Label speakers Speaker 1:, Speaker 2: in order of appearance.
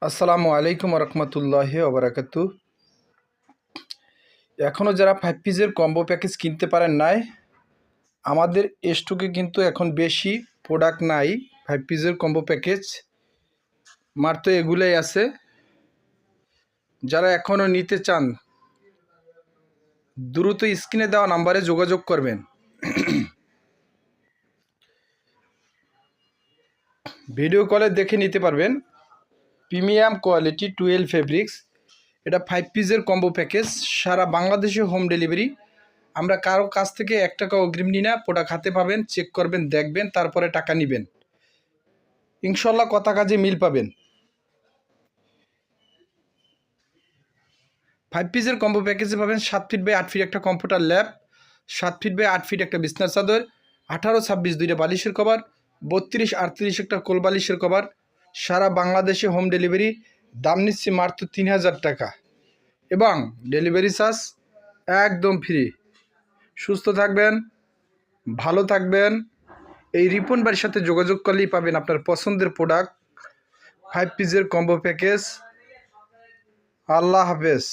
Speaker 1: আসসালামু আলাইকুম রহমতুল্লাহি ওবরাকাতু। এখনও যারা 5 পিসের কম্বো প্যাকেজ কিনতে পারেন নাই, আমাদের স্টকে কিন্তু এখন বেশি প্রোডাক্ট নাই। 5 পিসের কম্বো প্যাকেজ মাত্র এগুলাই আছে। যারা এখনও নিতে চান দ্রুত স্ক্রিনে দেওয়া নাম্বারে যোগাযোগ করবেন। ভিডিও কলে দেখে নিতে পারবেন। প্রিমিয়াম কোয়ালিটি 12 ফেব্রিক্স, এটা 5 পিসের কম্বো প্যাকেজ, সারা বাংলাদেশে হোম ডেলিভারি। আমরা কারো কাছ থেকে 1 টাকা অগ্রিম নিই না। প্রোডাক্ট হাতে পাবেন, চেক করবেন, দেখবেন, তারপরে টাকা নেবেন। ইনশাল্লাহ কথা কাজে মিল পাবেন। 5 পিসের কম্বো প্যাকেজে পাবেন 7 ফিট বাই 8 ফিট একটা computer lab, 7 feet by 8 feet একটা বিছনার চাদর, 18-26 দুইটা বালিশের কভার, 32-38 একটা কোল বালিশের কভার। সারা বাংলাদেশে হোম ডেলিভারি। দাম নিচ্ছি মাত্র 3000 টাকা এবং ডেলিভারি চার্জ একদম ফ্রি। সুস্থ থাকবেন, ভালো থাকবেন। এই রিপন বাড়ির সাথে যোগাযোগ করলেই পাবেন আপনার পছন্দের প্রোডাক্ট। 5 পিসের কম্বো প্যাকেজ। আল্লাহ হাফেজ।